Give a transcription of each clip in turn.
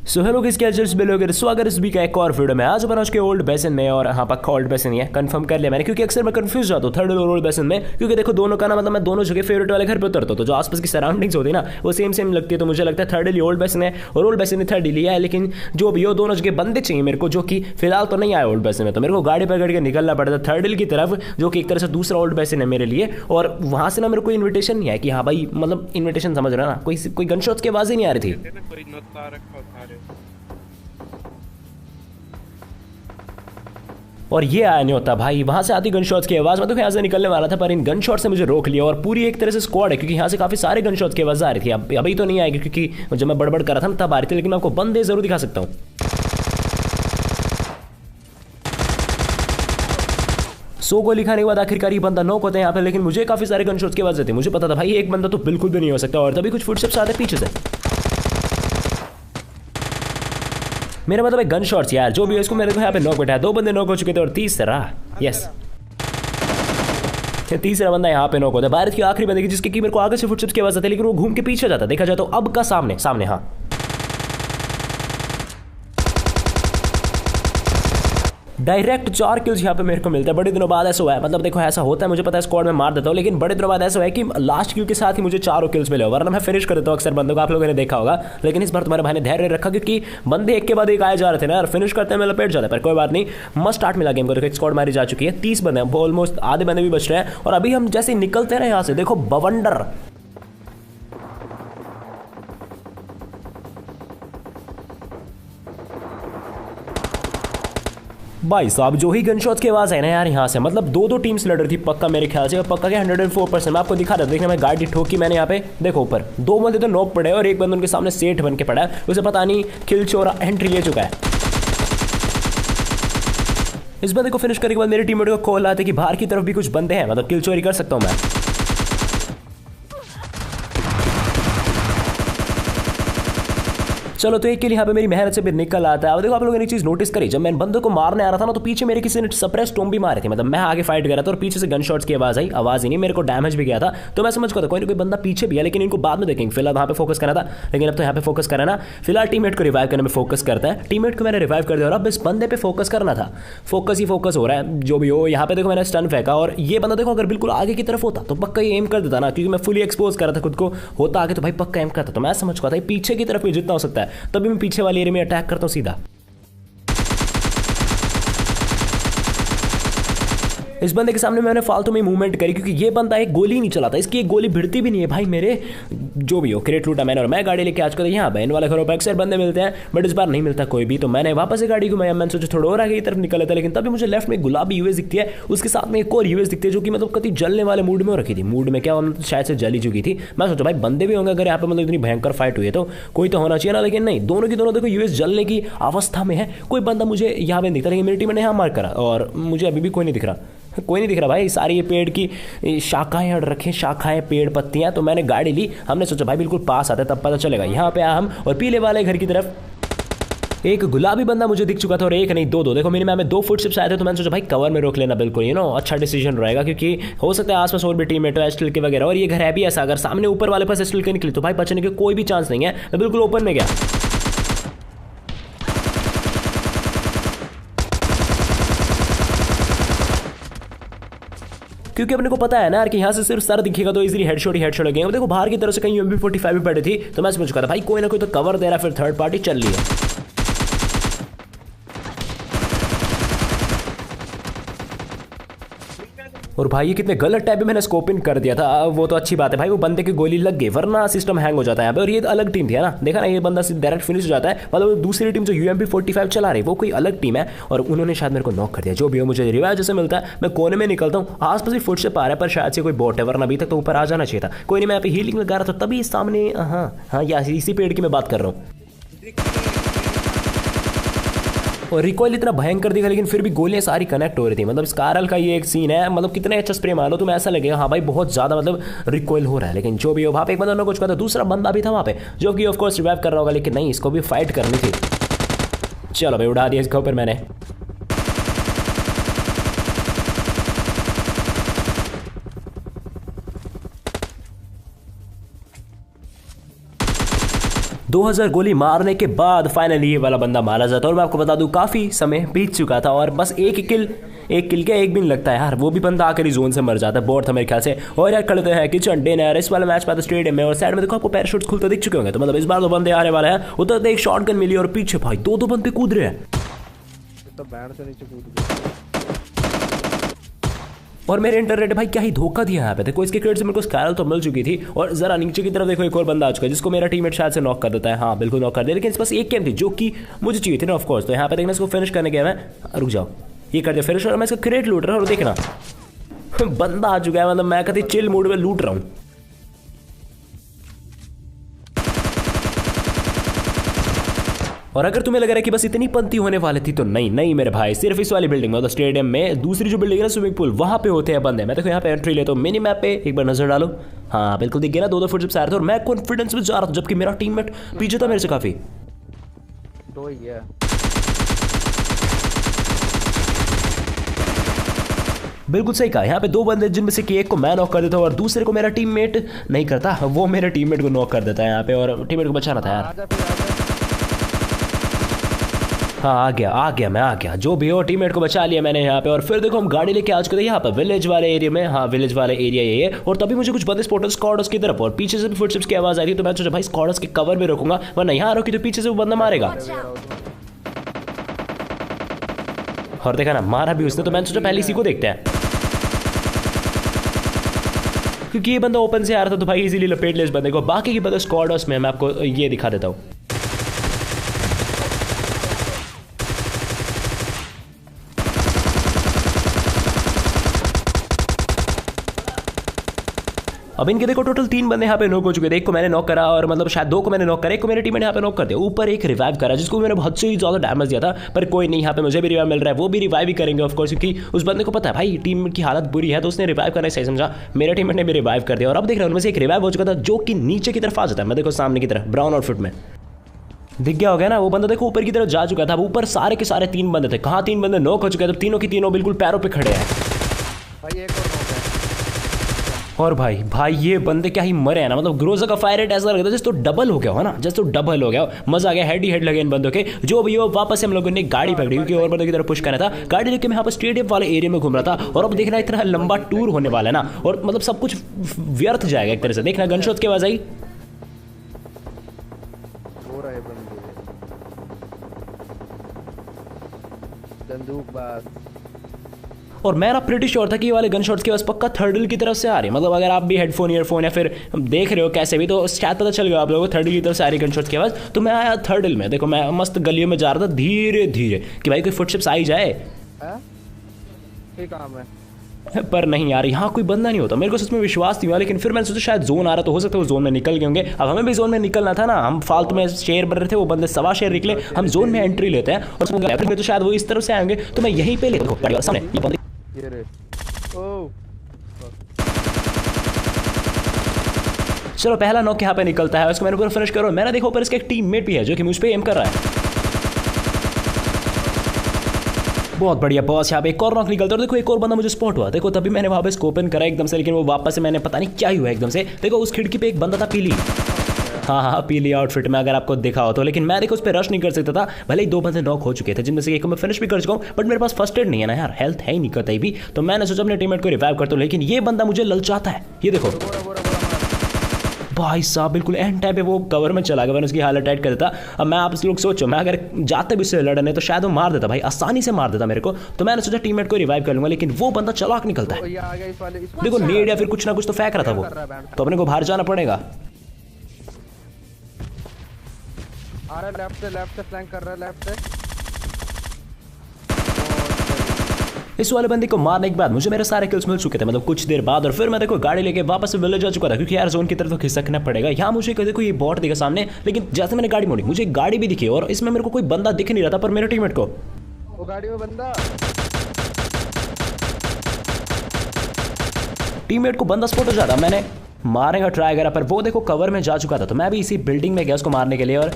So hello किस catchers बिलोगे स्वागत इस भी का एक और वीडियो में। आज अपन उसके ओल्ड बेसन में और हाँ पक्का ओल्ड बेसन ही है, कंफर्म कर लिया मैंने, क्योंकि अक्सर मैं कंफ्यूज जाता हूँ थर्ड और ओल्ड बेसन में, क्योंकि देखो दोनों का ना मतलब मैं दोनों जगह फेवरेट वाले घर पे उतरता हूँ, तो जो आसपास की सराउंडिंग्स होती है ना वो सेम सेम लगती है, तो मुझे लगता है थर्ड इली ओल्ड बेसन है और ओल्ड बेसन ने थर्ड लिया है। लेकिन जो भी हो दोनों जगह बंदे चाहिए मेरे को, जो कि फिलहाल तो नहीं आया ओल्ड बेसन में, तो मेरे को गाड़ी पकड़ के निकलना पड़ता थर्ड इल की तरफ, जो कि एक तरह से दूसरा ओल्ड बेसन है मेरे लिए। और वहाँ से ना मेरे को इन्विटेशन नहीं है कि हाँ भाई, मतलब इन्विटेशन समझ रहा ना, कोई गन शॉट्स की आवाज़ ही नहीं आ रही थी। और ये आया नहीं होता भाई, वहां से आती गन शॉट्स की आवाज, मतलब यहाँ से निकलने वाला था पर इन गन शॉट से मुझे रोक लिया। और पूरी एक तरह से स्क्वाड है, क्योंकि यहाँ से काफी सारे गन शॉट्स की आवाज आ रही थी। अभी तो नहीं आएगी क्योंकि जब मैं बड़बड़ कर रहा था ना तब आ रही थी, लेकिन मैं आपको बंदे जरूर दिखा सकता हूँ। सो गोली खाने के बाद आखिरकार ये बंदा नॉक होता है यहाँ पे, लेकिन मुझे काफी सारे गन शॉट्स की आवाज आती है। मुझे पता था भाई एक बंदा तो बिल्कुल भी नहीं हो सकता, और तभी कुछ फुटस्टेप्स आते पीछे से। मेरा मतलब है गन शॉट्स यार, जो भी है इसको मेरे को यहाँ पे नॉक बैठा है। दो बंदे नॉक हो चुके थे और तीसरा तीसरा बंदा यहाँ पे नॉक होता है। भारत की आखिरी बंदे की जिसके की मेरे को आगे से फुटस्टेप्स की आवाज आती है, लेकिन वो घूम के पीछे जाता। देखा जाए तो अब का सामने सामने, हाँ डायरेक्ट 4 किल्स यहाँ पे मेरे को मिलता है। बड़े दिनों बाद ऐसा हुआ है, मतलब देखो ऐसा होता है, मुझे पता है स्क्वाड में मार देता हूँ, लेकिन बड़े दिनों बाद ऐसा हुआ है कि लास्ट किल के साथ ही मुझे 4 किल्स मिले, वरना मैं फिनिश कर देता हूँ अक्सर बंदों को, आप लोगों ने देखा होगा। लेकिन इस बार तुम्हारे भाई ने धैर्य रखा, क्योंकि बंदे एक के बाद एक आए जा रहे थे ना यार, फिनिश करते में लपेट जाता है। पर कोई बात नहीं, मस्ट स्टार्ट मिला गेम को। देखो एक स्क्वाड मारी जा चुकी है, 30 बंदे हैं, ऑलमोस्ट आधे बंदे भी बच रहे हैं। और अभी हम जैसे निकलते हैं यहाँ से, देखो बवंडर भाई साहब, जो ही गन शॉट्स की आवाज है ना यार यहाँ से, मतलब दो टीम्स लड़ रही थी पक्का मेरे ख्याल से, पक्का के 104%। मैं आपको दिखा रहा था, देखना मैं गाड़ी ठोकी मैंने यहाँ पे, देखो ऊपर 2 बंदे तो नॉक पड़े और एक बंदा उनके सामने सेठ बन के पड़ा है, उसे पता नहीं किल चोरा एंट्री ले चुका है। इस बंदे को फिनिश करने के बाद मेरे टीममेट को कॉल आते कि बाहर की तरफ भी कुछ बंदे हैं, मतलब किल चोरी कर सकता हूँ मैं। चलो तो एक के लिए यहाँ पे मेरी मेहनत से भी निकल आता है। अब देखो आप लोगों ने एक चीज नोटिस करी, जब मैं बंदे को मारने आ रहा था ना, तो पीछे मेरे किसी ने सप्रेस टोम भी मारे थे, मतलब मैं आगे फाइट कर रहा था और पीछे से गन शॉट्स की आवाज आई, आवाज ही नहीं, मेरे को डैमेज भी गया था। तो मैं समझ गया था कोई ना कोई बंदा पीछे भी है, लेकिन इनको बाद में देखेंगे, फिलहाल वहाँ पे फोकस करना था। लेकिन अब तो यहाँ पे फोकस करना ना, फिलहाल टीममेट को रिवाइव करने में फोकस करता है। टीममेट को मैंने रिवाइव कर दिया और अब इस बंदे पे फोकस करना था। फोकस ही फोकस हो रहा है जो भी हो। यहाँ पे देखो मैंने स्टन फेंका, और ये बंदा देखो अगर बिल्कुल आगे की तरफ होता तो पक्का ही एम कर देता ना, क्योंकि मैं फुली एक्सपोज कर रहा था खुद को, होता आगे तो भाई पक्का एम करता। तो मैं समझ गया था पीछे की तरफ भी जितना हो सकता है, तभी मैं पीछे वाले एरिया में अटैक करता हूँ सीधा। इस बंदे के सामने मैंने फालतू में मूवमेंट करी, क्योंकि ये बंदा एक गोली नहीं चलाता, इसकी एक गोली भिड़ती भी नहीं है भाई मेरे। जो भी हो क्रेट लूटा मैंने और मैं गाड़ी लेके आज कल यहाँ बहन वाले घरों पर अक्सर बंदे मिलते हैं, बट इस बार नहीं मिलता कोई भी। तो मैंने वापस से गाड़ी घुमाया, मैंने सोचा थोड़ा और आगे की तरफ निकल लेता, लेकिन तभी मुझे लेफ्ट में गुलाबी यूएस दिखती है, उसके साथ में एक और यूएस दिखती है, जो कि मतलब कभी जलने वाले मूड में रखी थी। मूड में क्या, शायद से जली चुकी थी। मैं सोचा भाई बंदे भी होंगे अगर यहाँ पे, मतलब इतनी भयंकर फाइट हुई है तो कोई तो होना चाहिए ना, लेकिन नहीं, दोनों की दोनों देखो यूएस जलने की अवस्था में है। कोई बंदा मुझे यहाँ पे दिखता, लेकिन मेरी टीम ने यहाँ मार करा और मुझे अभी भी कोई नहीं दिख रहा, कोई नहीं दिख रहा भाई। सारी ये पेड़ की शाखाएं अड़ रखे, शाखाएं पेड़ पत्तियां। तो मैंने गाड़ी ली, हमने सोचा भाई बिल्कुल पास आते तब पता चलेगा। यहाँ पे आया हम, और पीले वाले घर की तरफ एक गुलाबी बंदा मुझे दिख चुका था, और एक नहीं दो देखो मिनिमम में 2 फुटस्टेप्स आए थे। तो मैंने सोचा भाई कवर में रोक लेना, बिल्कुल अच्छा डिसीजन रहेगा, क्योंकि हो सकता है आसपास और भी टीममेट हो एस्टिल के वगैरह, और ये घर है भी ऐसा, अगर सामने ऊपर वाले पास एस्टिल के निकली तो भाई बचने के कोई भी चांस नहीं है। मैं बिल्कुल ओपन में गया। क्योंकि अपने को पता है ना यार कि यहाँ से सिर्फ सर दिखेगा तो इजीली हेडशॉट ही हेडशॉट लगेंगे। देखो बाहर की तरफ से कहीं MP45 भी पड़ी थी, तो मैं समझ चुका था भाई कोई ना कोई तो कवर दे रहा है, फिर थर्ड पार्टी चल रही है। और भाई ये कितने गलत टाइप में मैंने स्कोप इन कर दिया था। वो तो अच्छी बात है भाई, वो बंदे की गोली लग गई, वरना सिस्टम हैंग हो जाता है यहाँ पे। और ये अलग टीम थी है ना, देखा ना, ये बंदा डायरेक्ट फिनिश हो जाता है। मतलब दूसरी टीम जो UMP45 चला रही वो कोई अलग टीम है, और उन्होंने शायद मेरे को नॉक कर दिया। जो भी हो, मुझे रिवाइव जैसे मिलता है, मैं कोने में निकलता हूँ, आसपास ही फुट से पा रहा है, पर शायद से कोई बॉट है, वरना अभी तक तो ऊपर आ जाना चाहिए था। कोई नहीं, मैं यहाँ पे हीलिंग लगा रहा था, तभी सामने हाँ इसी पेड़ की मैं बात कर रहा हूँ। और रिकॉइल इतना भयंकर दिखा, लेकिन फिर भी गोलियां सारी कनेक्ट हो रही थी। मतलब स्कारल का ये एक सीन है, मतलब कितने अच्छा स्प्रे मारो तुम्हें ऐसा लगेगा हाँ भाई बहुत ज्यादा मतलब रिकॉइल हो रहा है। लेकिन जो भी हो, वहाँ पे एक बंदा कुछ कहता, दूसरा बंदा भी था वहाँ पे, जो कि ऑफ कोर्स रिवाइव कर रहा होगा, लेकिन नहीं, इसको भी फाइट करनी थी। चलो भाई उड़ा दिया इसके ऊपर मैंने। 2000 गोली मारने के बाद फाइनली ये वाला बंदा मारा जाता है। और मैं आपको बता दूं काफी समय बीत चुका था और बस एक किल के एक भी नहीं लगता है यार, वो भी बंदा आकर ही जोन से मर जाता है। बोर्ड था मेरे ख्याल से। और यार खड़े हैं किचन डिनर इस वाले मैच पे स्टेडियम में और साइड में देखो आपको पैराशूट खुलते दिख चुके होंगे, तो मतलब इस बार 2 बंदे आने वाले हैं। उधर एक शॉटगन मिली और पीछे भाई 2 बंदे कूद रहे हैं तो बैंड से नीचे कूद गया। और मेरे इंटरनेट भाई क्या ही धोखा दिया यहाँ पे। देखो इसके क्रेडिट से मेरे को स्काइरल तो मिल चुकी थी और जरा नीचे की तरफ देखो एक और बंदा आ चुका है जिसको मेरा टीममेट शायद से नॉक कर देता है। हाँ बिल्कुल नॉक कर दिया, लेकिन इस पास एक गेम थी जो कि मुझे चाहिए थी ना ऑफकोर्स। तो यहाँ पे देखना इसको फिनिश करने गया मैं, रुक जाओ ये कर दिया फिनिश और मैं इसका क्रेट लूट रहा हूँ। और देखना बंदा आ चुका है, मतलब मैं कहती चिल मूड में लूट रहा हूँ। और अगर तुम्हें लग रहा है कि बस इतनी पंती होने वाली थी तो नहीं मेरे भाई, सिर्फ इस वाली बिल्डिंग में मतलब स्टेडियम में दूसरी जो बिल्डिंग है स्विमिंग पूल वहां पे होते हैं बंदे। मैं देखो यहाँ पे एंट्री लेता हूँ मिनी मैप पे, एक बार नजर डालो। हाँ बिल्कुल दिख गया ना, 2 फुटस्टेप्स आ रहे थे और मैं कॉन्फिडेंस में जा रहा था जबकि मेरा टीममेट पीछे था मेरे से काफी। 2 ही है। बिल्कुल सही कहा, यहाँ पे 2 बंदे जिनमें से कि एक को मैं नॉक कर देता हूँ और दूसरे को मेरा टीममेट नहीं करता, वो मेरे टीममेट को नॉक कर देता है यहाँ पे और टीममेट को बचाना था यार। हाँ आ गया मैं आ गया, जो भी हो टीममेट को बचा लिया मैंने यहाँ पे। और फिर देखो हम गाड़ी लेके आ चुके थे यहाँ पर विलेज वाले एरिया में। हाँ विलेज वाले एरिया ये है। और तभी मुझे कुछ बंदे स्पॉटर स्क्वाड्स की तरफ और पीछे से भी फुटस्टेप्स की आवाज आ रही है। तो मैं सोचा भाई स्क्वाड्स के कवर में रोकूंगा, वरना यहाँ रोकी तो पीछे से वो बंदा मारेगा। और देखा ना मारा भी उसने, तो मैंने सोचा पहले इसी को देखते हैं क्योंकि ये बंदा ओपन से आ रहा था तो भाई इजीली लपेट ले इस बंदे को। बाकी की बंदे स्क्वाड्स में मैं आपको ये दिखा देता हूँ। अब इनके देखो टोटल 3 बंदे यहाँ पे नॉक हो चुके थे। एक को मैंने नॉक करा और मतलब शायद 2 को मैंने नॉक करा, एक को मेरे टीम ने यहाँ पे नॉक कर दिया। ऊपर एक रिवाइव करा जिसको मैंने बहुत से ही ज्यादा डैमेज दिया था, पर कोई नहीं, यहाँ पे मुझे भी रिवाइव मिल रहा है। वो भी रिवाइव ही करेंगे ऑफकोर्स क्योंकि उस बंदे को पता है भाई टीम की हालत बुरी है, तो उसने रिवाइव करना सही समझा। मेरे टीममेट ने भी रिवाइव कर दिया और अब देख रहे हैं उनमें से एक रिवाइव हो चुका था जो कि नीचे की तरफ आ जाता है। मैं देखो सामने की तरफ ब्राउन आउटफिट में दिख गया हो गया ना, वो बंदा देखो ऊपर की तरफ जा चुका था। ऊपर सारे के सारे 3 बंदे थे। कहाँ 3 बंदे नॉक हो चुके थे, तीनों की तीनों बिल्कुल पैरों पे खड़े हैं भाई। एक और नॉक है। और भाई ये बंदे क्या ही मरे हैं ना, मतलब ग्रोजा का फायर रेट ऐसा लगता है जैसे तो डबल हो गया हो ना, जैसे तो डबल हो गया हो। मजा आ गया, हेड ही हेड लगे इन बंदों के। जो भी हो वापस से हम लोगों ने गाड़ी पकड़ी क्योंकि और बंदों की तरफ पुश करना था। गाड़ी लेके मैं यहाँ पर स्टेडियम वाले एरिया में घूम रहा था और अब देखना इतना लंबा टूर होने वाला है ना, और मतलब सब कुछ व्यर्थ जाएगा एक तरह से। देखना गनशॉट की आवाज आई, बंदूकबाज। और मेरा प्रिटी श्योर था कि ये वाले गन शॉट्स के बस पक्का थर्डल की तरफ से आ रही है। मतलब अगर आप भी हेडफोन ईयरफोन या फिर देख रहे हो कैसे भी, तो शायद पता चल गया आप लोगों को थर्डल की तरफ से आ रही गन शॉट्स की आवाज़। तो मैं आया थर्डल में, देखो मैं मस्त गलियों में जा रहा था धीरे धीरे कि भाई कोई फुटस्टेप्स आई जाए, काम है। पर नहीं यार यहाँ कोई बंदा नहीं होता। मेरे को सच में विश्वास नहीं हुआ, लेकिन फिर मैंने सोचा शायद जोन आ रहा तो हो सकता है वो जोन में निकल गए होंगे। अब हमें भी जोन में निकलना था ना, हम फालतू में शेयर बन रहे थे, वो बंदे 1.25 शेयर निकले। हम जोन में एंट्री लेते हैं और तो शायद वो इस तरफ से आएंगे, तो मैं यहीं पे लेता सामने। चलो पहला नॉक यहाँ पे निकलता है, उसको मैंने पूरा फिनिश करो। मैंने देखा ऊपर इसका एक टीममेट भी है जो कि मुझ पे एम कर रहा है। बहुत बढ़िया बॉस, यहाँ पे एक और नॉक निकलता है और देखो एक और बंदा मुझे स्पॉट हुआ। देखो तभी मैंने वापस ओपन करा एकदम से, लेकिन वो वापस से मैंने पता नहीं क्या ही हुआ एकदम से। देखो उस खिड़की पे एक बंदा था पीली, हाँ पीली आउटफिट में, अगर आपको दिखा हो तो। लेकिन मैं देखो उस पर रश नहीं कर सकता था, भले ही 2 बंदे नॉक हो चुके थे जिनमें से एक को मैं फिनिश भी कर चुका हूँ, बट मेरे पास फर्स्ट एड नहीं है ना यार, हेल्थ है ही नहीं करता ही भी। तो मैंने सोचा अपने टीममेट को रिवाइव करता हूँ, लेकिन ये बंदा मुझे ललचाता है। ये देखो भाई साहब बिल्कुल एंड टाइम पे वो कवर में चला गया, मैंने उसकी हालत टाइट कर देता। अब मैं आप लोग सोचो, मैं अगर जाते भी उससे लड़ने तो शायद वो मार देता भाई, आसानी से मार देता मेरे को। तो मैंने सोचा टीममेट को रिवाइव कर लूंगा, लेकिन वो बंदा चलाक निकलता है। देखो नेड या फिर कुछ ना कुछ तो फेंक रहा था वो, तो अपने को बाहर जाना पड़ेगा। आ रहा है लेफ्ट से फ्लैंक कर रहा है, लेफ्ट से। इस वाले बंदे को मारने के बाद मुझे मेरे सारे किल्स मिल चुके थे, मतलब कुछ देर बाद। और फिर मैं देखो गाड़ी लेके वापस से विलेज आ चुका था, क्योंकि यार जोन की तरफ तो खिसकना पड़ेगा। यहाँ मुझे देखो ये बॉट दिखा सामने, लेकिन जैसे मैंने गाड़ी मोड़ी मुझे एक गाड़ी भी दिखी और इसमें मेरे को कोई बंदा दिख नहीं रहा था, पर मेरे टीममेट को वो गाड़ी में बंदा, टीममेट को बंदा स्पॉट हो जाता। मैंने मारने का ट्राई करा, पर वो देखो कवर में जा चुका था। तो मैं भी इसी बिल्डिंग में गया उसको मारने के लिए, और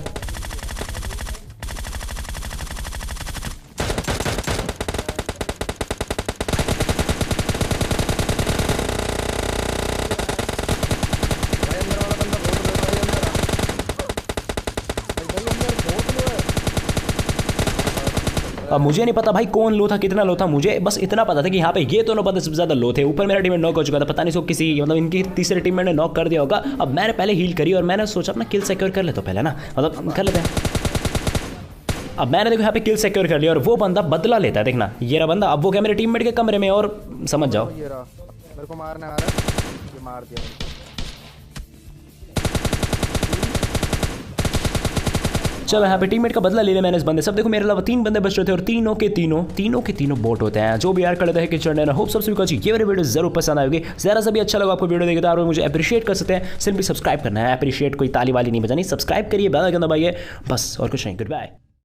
अब मुझे नहीं पता भाई कौन लो था, कितना लो था, मुझे बस इतना पता था कि यहाँ पे ये दोनों बंदे सबसे ज़्यादा लो थे। ऊपर मेरा टीममेट नॉक हो चुका था, पता नहीं सो किसी मतलब इनकी तीसरे टीममेट ने नॉक कर दिया होगा। अब मैंने पहले हील करी और मैंने सोचा अपना किल सिक्योर कर लेता पहले ना, मतलब कर लेते हैं। अब मैंने देखो यहाँ पे किल सिक्योर कर लिया और वो बंदा बदला लेता है, देखना ये रहा बंदा। अब वो क्या मेरे टीममेट के कमरे में, और समझ जाओ ये रहा, मेरे को मारने आ रहा है, ये मार दिया मेरे को। चलो यहाँ पे टीममेट का बदला ले लिया मैंने इस बंदे। सब देखो मेरे अलावा 3 बंदे बच रहे थे और तीनों के तीनों बोट होते हैं, जो भी यार कर लेते हैं कि चढ़ने। होप सबसे भी ये वाली वीडियो जरूर पसंद आएगी। जरा सा भी अच्छा लगा आपको वीडियो देखे तो आप मुझे अप्रिशिएट कर सकते हैं। सिंपली सब्सक्राइब करना है, अप्रिशिएट कोई ताली वाली नहीं बजानी, सब्सक्राइब करिए, बेल आइकन दबाइए, बस और कुछ नहीं। Good bye.